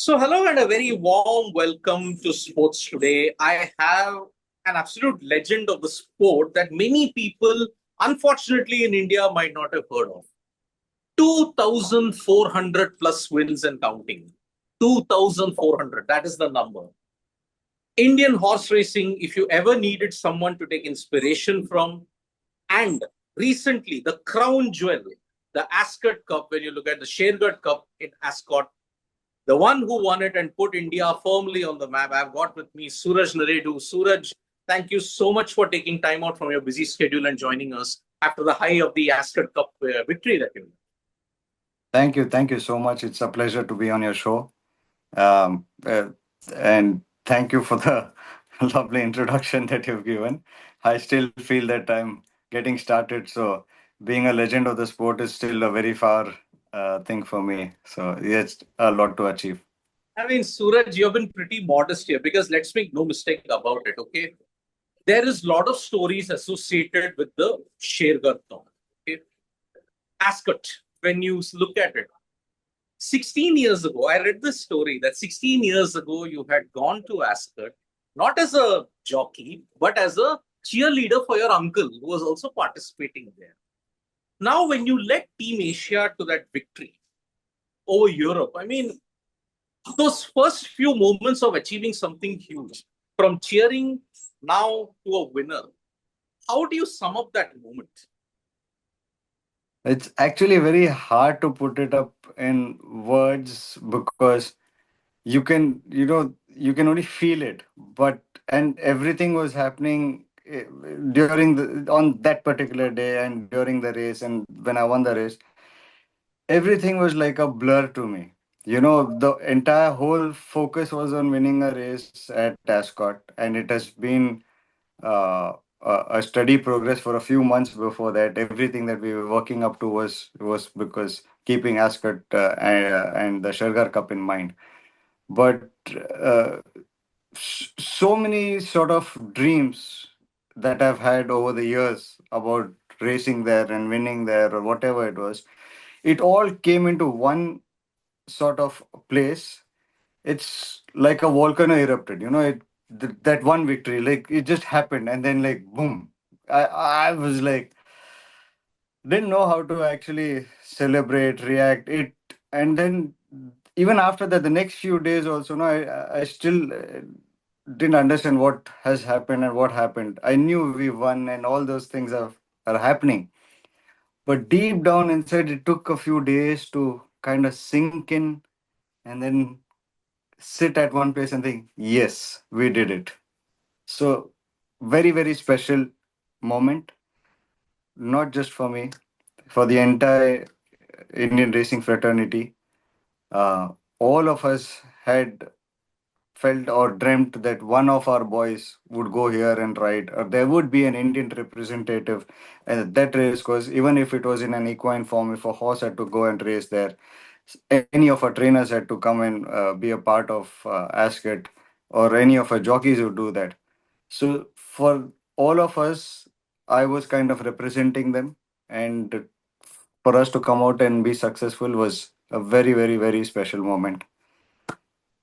Hello and a very warm welcome to Sports Today. I have an absolute legend of the sport that many people, unfortunately, in India might not have heard of. 2,400 plus wins and counting. 2,400, that is the number. Indian horse racing, if you ever needed someone to take inspiration from, and recently the crown jewel, the Ascot Cup, when you look at the Shergar Cup in Ascot, the one who won it and put India firmly on the map. I've got with me Suraj Narredu. Suraj, thank you so much for taking time out from your busy schedule and joining us after the high of the Ascot Cup victory that you had. Thank you. Thank you so much. It's a pleasure to be on your show. Um, uh, and thank you for the lovely introduction that you've given. I still feel that I'm getting started. So, being a legend of the sport is still a very far thing for me. So, it's a lot to achieve. I mean, Suraj, you've been pretty modest here because let's make no mistake about it, okay? There is a lot of stories associated with the Shergar Cup. Okay? Ascot, when you look at it, 16 years ago, I read this story that 16 years ago you had gone to Ascot, not as a jockey, but as a cheerleader for your uncle who was also participating there. Now, when you led Team Asia to that victory over Europe, I mean, those first few moments of achieving something huge, from cheering now to a winner, how do you sum up that moment? It's actually very hard to put it up in words because you can only feel it, but and everything was happening during the on that particular day and during the race, and when I won the race, everything was like a blur to me. The entire whole focus was on winning a race at Ascot, and it has been a steady progress for a few months before that. Everything that we were working up to was because keeping Ascot and the Shergar Cup in mind. But uh, so many sort of dreams that I've had over the years about racing there and winning there or whatever it was, it all came into one sort of place. It's like a volcano erupted, that one victory, like it just happened, and then like boom. I was like, didn't know how to actually celebrate, react it, and then even after that, the next few days also, no, I still didn't understand what has happened and what happened. I knew we won and all those things are happening, but deep down inside, it took a few days to kind of sink in and then sit at one place and think, yes, we did it. So, very, very special moment, not just for me, for the entire Indian racing fraternity. Uh, all of us had felt or dreamt that one of our boys would go here and ride, or there would be an Indian representative at that race. Because even if it was in an equine form, if a horse had to go and race there, any of our trainers had to come and be a part of Ascot, or any of our jockeys would do that. So for all of us, I was kind of representing them, and for us to come out and be successful was a very, very, very special moment.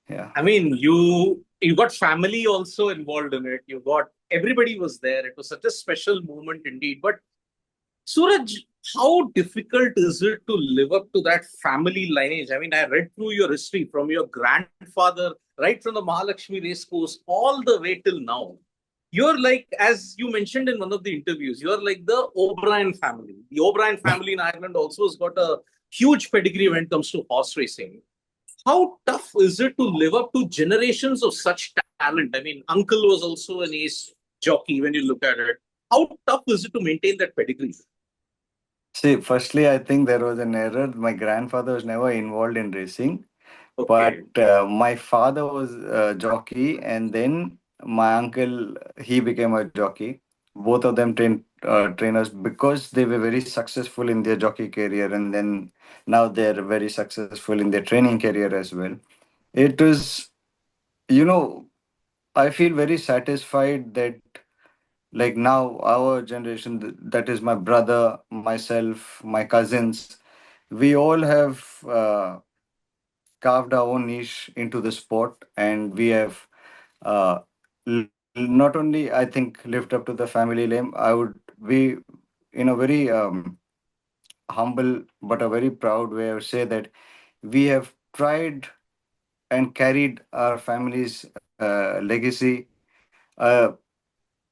Yeah. I mean, you got family also involved in it. You got everybody was there. It was such a special moment indeed. But Suraj, how difficult is it to live up to that family lineage? I mean, I read through your history from your grandfather, right from the Mahalakshmi race course, all the way till now. You're like, as you mentioned in one of the interviews, you're like the O'Brien family. The O'Brien family in Ireland also has got a huge pedigree when it comes to horse racing. How tough is it to live up to generations of such talent? I mean, uncle was also an ace jockey when you look at it. How tough is it to maintain that pedigree? See, firstly, I think there was an error. My grandfather was never involved in racing, but Okay. my father was a jockey, and then my uncle, he became a jockey. Both of them trainers because they were very successful in their jockey career, and then now they're very successful in their training career as well. It was, you know, I feel very satisfied that like now our generation, that is my brother, myself, my cousins, we all have carved our own niche into the sport, and we have uh, not only, I think, lived up to the family name. I would be in a very humble but a very proud way, I would say that we have tried and carried our family's legacy uh,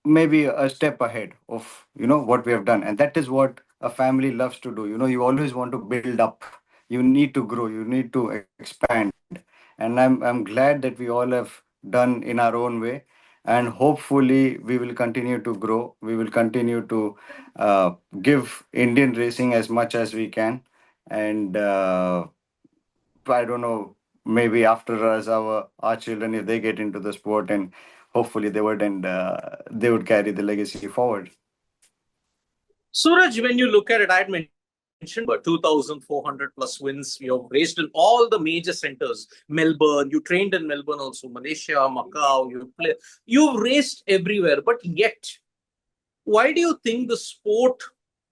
maybe a step ahead of what we have done, and that is what a family loves to do. You always want to build up, you need to grow, you need to expand, and I'm glad that we all have done in our own way, and hopefully we will continue to grow, we will continue to give Indian racing as much as we can. And I don't know, maybe after us, our children, if they get into the sport, and hopefully they would, and they would carry the legacy forward. Suraj, when you look at it, I had mentioned about 2,400 plus wins. You have raced in all the major centers. Melbourne, you trained in Melbourne also, Malaysia, Macau, you've raced everywhere. But yet, why do you think the sport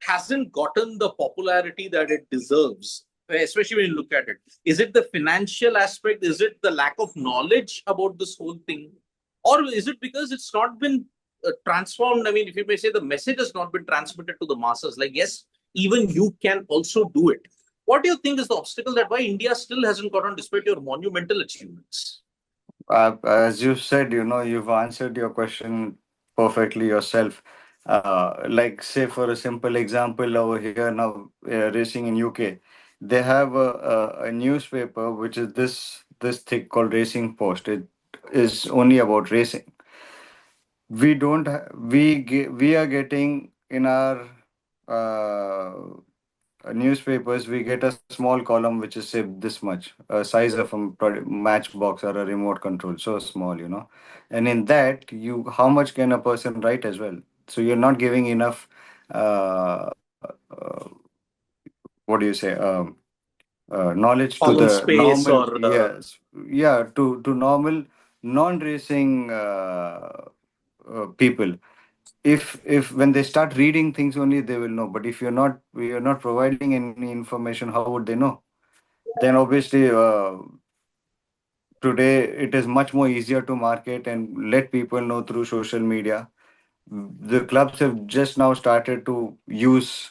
hasn't gotten the popularity that it deserves? Especially when you look at it. Is it the financial aspect? Is it the lack of knowledge about this whole thing? Or is it because it's not been transformed? I mean, if you may say, the message has not been transmitted to the masses. Like, yes, even you can also do it. What do you think is the obstacle that why India still hasn't got on despite your monumental achievements? As you said, you've answered your question perfectly yourself. Like, say, for a simple example, over here now, racing in UK, they have a newspaper which is this thick called Racing Post. It is only about racing. We are getting in our newspapers, we get a small column which is, say, this much, a size of a matchbox or a remote control, so small, and in that, how much can a person write as well? So you're not giving enough what do you say, knowledge to Column the space normal, or yes, yeah, to normal non-racing people. If when they start reading things only, they will know, but if you're not providing any information, how would they know? Then obviously, today it is much more easier to market and let people know through social media. The clubs have just now started to use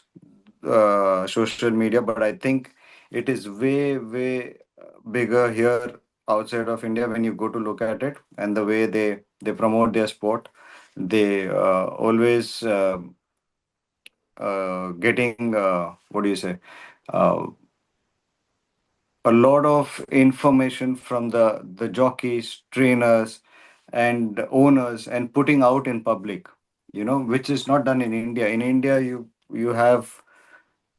social media, but I think it is way bigger here outside of India when you go to look at it, and the way they promote their sport. They always getting what do you say, uh, a lot of information from the jockeys, trainers, and owners, and putting out in public, which is not done in India. In India, you have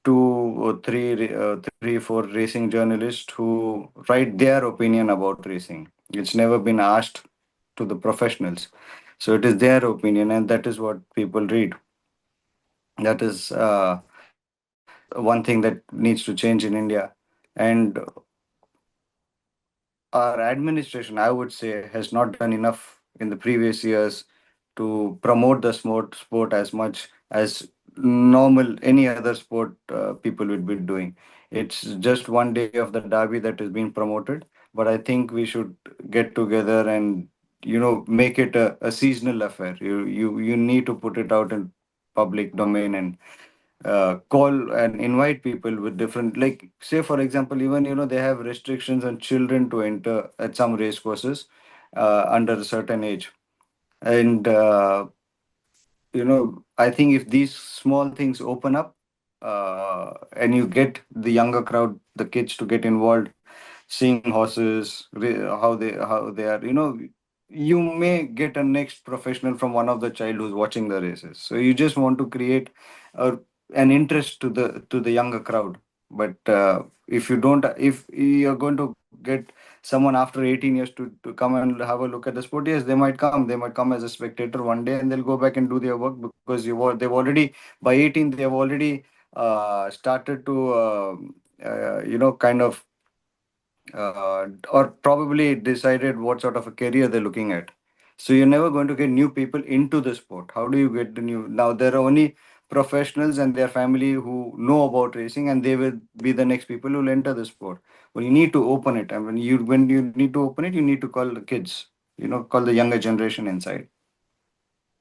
two or three, four racing journalists who write their opinion about racing. It's never been asked to the professionals, so it is their opinion, and that is what people read. That is one thing that needs to change in India. And our administration, I would say, has not done enough in the previous years to promote the sport as much as normal any other sport people would be doing. It's just one day of the derby that is being promoted, but I think we should get together and make it a seasonal affair. You need to put it out in public domain, and call and invite people with different, like, say, for example, even they have restrictions on children to enter at some race courses under a certain age. And I think if these small things open up, and you get the younger crowd, the kids, to get involved, seeing horses, how they are, you may get a next professional from one of the child who's watching the races. So you just want to create a, an interest to the younger crowd. But if you don't, if you're going to get someone after 18 years to come and have a look at the sport, yes, they might come as a spectator one day, and they'll go back and do their work, because they've already, by 18, they've already started to kind of or probably decided what sort of a career they're looking at. So you're never going to get new people into the sport. How do you get the new? Now there are only professionals and their family who know about racing, and they will be the next people who will enter the sport. Well, you need to open it, and when you need to open it, you need to call the kids, call the younger generation inside.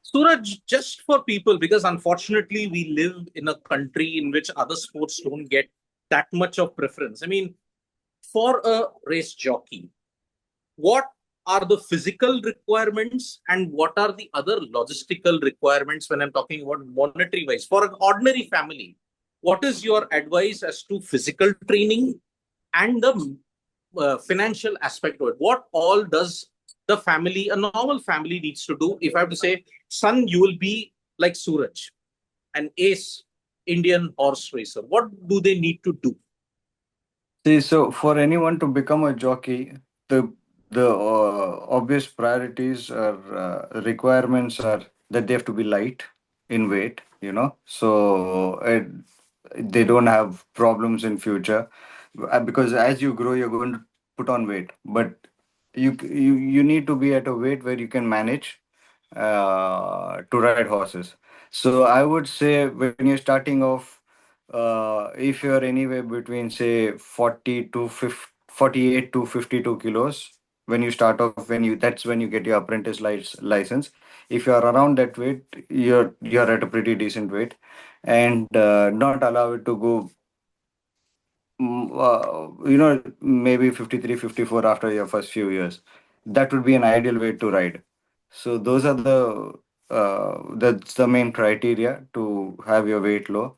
Suraj, just for people, because unfortunately we live in a country in which other sports don't get that much of preference. I mean, for a race jockey, what are the physical requirements and what are the other logistical requirements when I'm talking about monetary wise? For an ordinary family, what is your advice as to physical training and the financial aspect of it? What all does the family, a normal family, needs to do? If I have to say, son, you will be like Suraj, an ace Indian horse racer. What do they need to do? See, so for anyone to become a jockey, the obvious priorities or requirements are that they have to be light in weight, so they don't have problems in future. Because as you grow, you're going to put on weight, but you need to be at a weight where you can manage to ride horses. So I would say when you're starting off, if you're anywhere between say 40 to 50, 48 to 52 kilos, when you start off, that's when you get your apprentice license. If you're around that weight, you're at a pretty decent weight, and not allow it to go, maybe 53, 54 after your first few years. That would be an ideal way to ride. So those are that's the main criteria to have your weight low.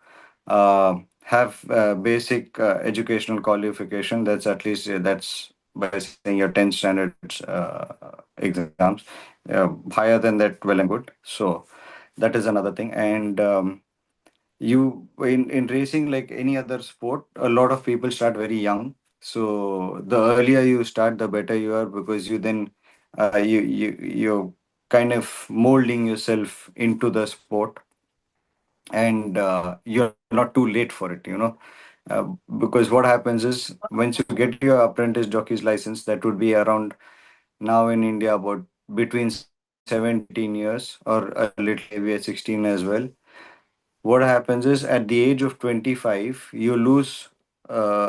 Have basic educational qualification. That's at least that's by saying your 10th standards exams. Higher than that, well and good. So that is another thing. And in racing, like any other sport, a lot of people start very young. So the earlier you start, the better you are, because you then you're kind of molding yourself into the sport, and you're not too late for it, because what happens is once you get your apprentice jockey's license, that would be around, now in India, about between 17 years or a little heavier, 16 as well. What happens is at the age of 25, you lose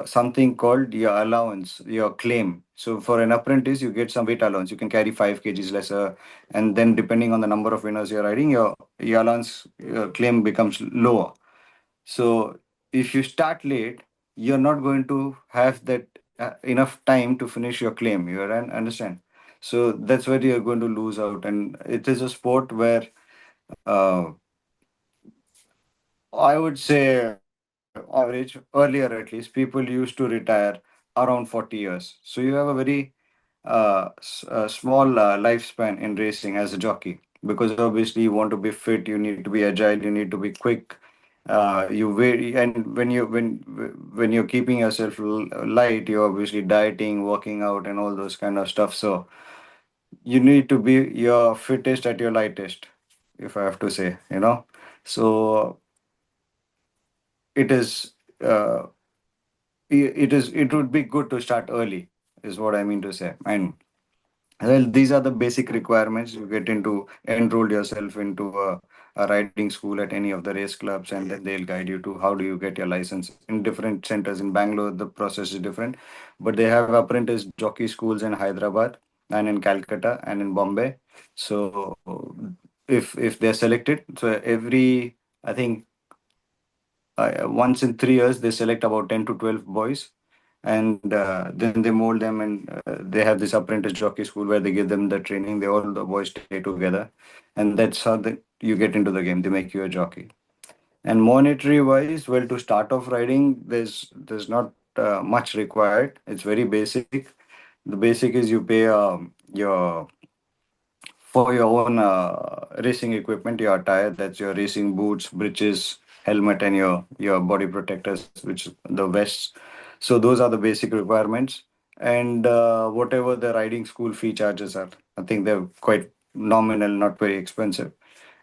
something called your allowance, your claim. So for an apprentice, you get some weight allowance. You can carry 5 kgs lesser, and then depending on the number of winners you're riding, your allowance, your claim becomes lower. So if you start late, you're not going to have that enough time to finish your claim. Understand? So that's where you're going to lose out, and it is a sport where uh, I would say, on average, earlier at least, people used to retire around 40 years. So you have a very small lifespan in racing as a jockey, because obviously you want to be fit, you need to be agile, you need to be quick. And when you're keeping yourself light, you're obviously dieting, working out, and all those kind of stuff. So you need to be your fittest at your lightest, if I have to say. So it is uh, it would be good to start early, is what I mean to say. And well, these are the basic requirements. You get into enroll yourself into a riding school at any of the race clubs, and then they'll guide you to how do you get your license in different centers. In Bangalore, the process is different, but they have apprentice jockey schools in Hyderabad and in Calcutta and in Bombay. So if they're selected, so every, I think, once in 3 years, they select about 10 to 12 boys, and then they mold them, and they have this apprentice jockey school where they give them the training. They all the boys stay together, and that's how you get into the game. They make you a jockey. And monetary wise, well, to start off riding, there's not much required. It's very basic. The basic is you pay your for your own racing equipment, your attire, that's your racing boots, breeches, helmet, and your body protectors, which is the vests. So those are the basic requirements. And whatever the riding school fee charges are, I think they're quite nominal, not very expensive.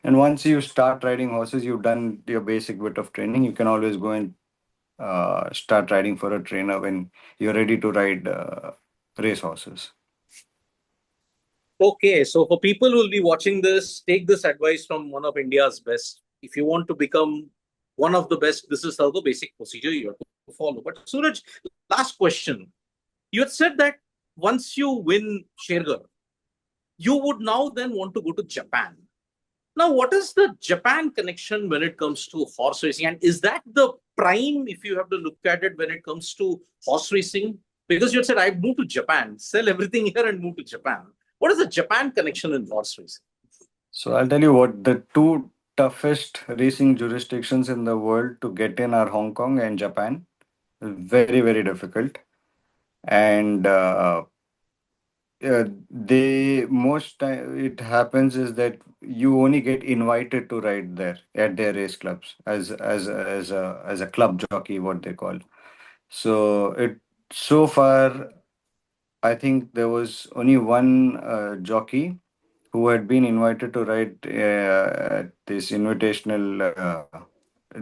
And once you start riding horses, you've done your basic bit of training, you can always go and start riding for a trainer when you're ready to ride race horses. Okay, so for people who will be watching this, take this advice from one of India's best. If you want to become one of the best, this is how the basic procedure you have to follow. But Suraj, last question. You had said that once you win Shergar, you would now then want to go to Japan. Now, what is the Japan connection when it comes to horse racing? And is that the prime, if you have to look at it, when it comes to horse racing? Because you had said, I've moved to Japan, sell everything here and move to Japan. What is the Japan connection in horse racing? So I'll tell you what, the two toughest racing jurisdictions in the world to get in are Hong Kong and Japan. Very, very difficult. And they most time it happens is that you only get invited to ride there at their race clubs as a club jockey, what they call. So it so far, I think there was only one jockey who had been invited to ride at this invitational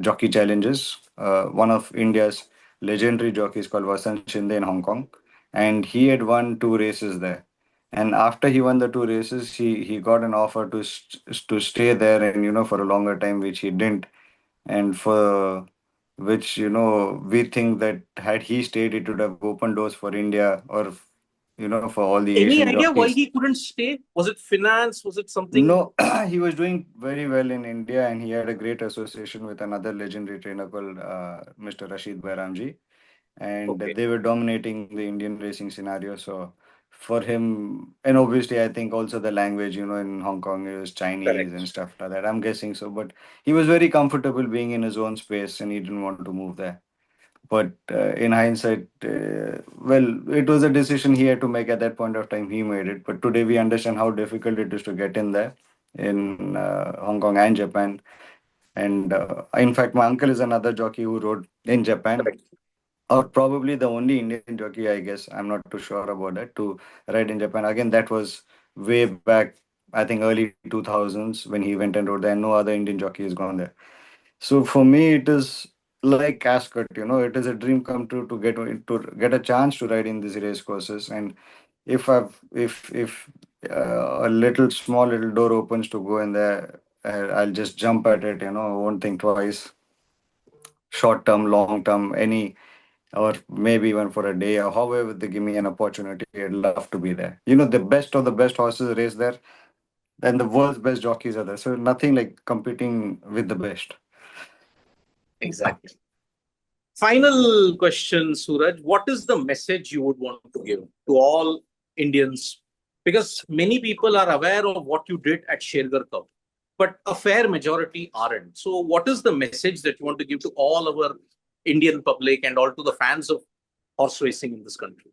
jockey challenges. One of India's legendary jockeys called Vasant Shinde in Hong Kong, and he had won two races there. And after he won the two races, he got an offer to stay there and for a longer time, which he didn't. And for which we think that had he stayed, it would have opened doors for India or for all the Any Asian idea why jockeys. he couldn't stay? Was it finance? Was it something? No, he was doing very well in India, and he had a great association with another legendary trainer called Mr. Rashid Bairamji, and Okay, they were dominating the Indian racing scenario. So for him, and obviously, I think also the language, in Hong Kong is Chinese and correct. stuff like that. I'm guessing so, but he was very comfortable being in his own space, and he didn't want to move there. But in hindsight, well, it was a decision he had to make at that point of time. He made it. But today we understand how difficult it is to get in there in Hong Kong and Japan. And in fact, my uncle is another jockey who rode in Japan, Correct. or probably the only Indian jockey, I guess. I'm not too sure about that, to ride in Japan. Again, that was way back, I think early 2000s when he went and rode there. And no other Indian jockey has gone there. So for me, it is like Ascot. It is a dream come true to get a chance to ride in these race courses. And if a little small little door opens to go in there, I'll just jump at it. I won't think twice. Short term, long term, any, or maybe even for a day, or however they give me an opportunity, I'd love to be there. The best of the best horses race there, and the world's best jockeys are there. So nothing like competing with the best. Exactly. Final question, Suraj. What is the message you would want to give to all Indians? Because many people are aware of what you did at Shergar Cup, but a fair majority aren't. So, what is the message that you want to give to all our Indian public and all to the fans of horse racing in this country?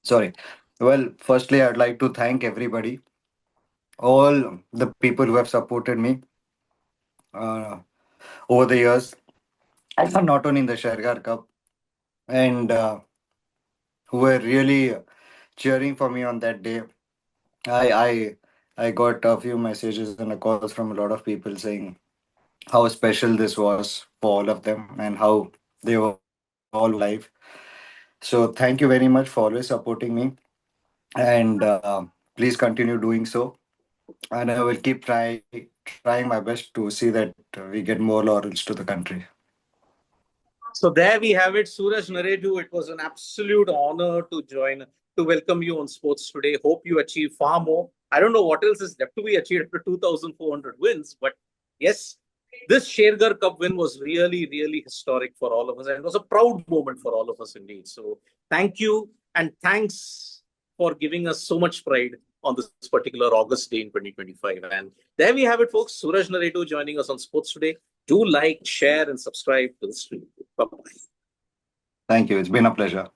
Sorry. Well, firstly, I'd like to thank everybody, all the people who have supported me uh, over the years, not only in the Shergar Cup, and who were really cheering for me on that day. I I I got a few messages and calls from a lot of people saying how special this was for all of them and how they were all alive. So thank you very much for always supporting me, and please continue doing so. And I will keep trying my best to see that we get more laurels to the country. So there we have it, Suraj Narredu. It was an absolute honor to welcome you on Sports Today. Hope you achieve far more. I don't know what else is left to be achieved after 2,400 wins, but yes, this Shergar Cup win was really, really historic for all of us, and it was a proud moment for all of us indeed. So thank you, and thanks for giving us so much pride on this particular August day in 2025. And there we have it, folks. Suraj Narredu joining us on Sports Today. Do like, share, and subscribe to the stream. Bye bye. Thank you. It's been a pleasure.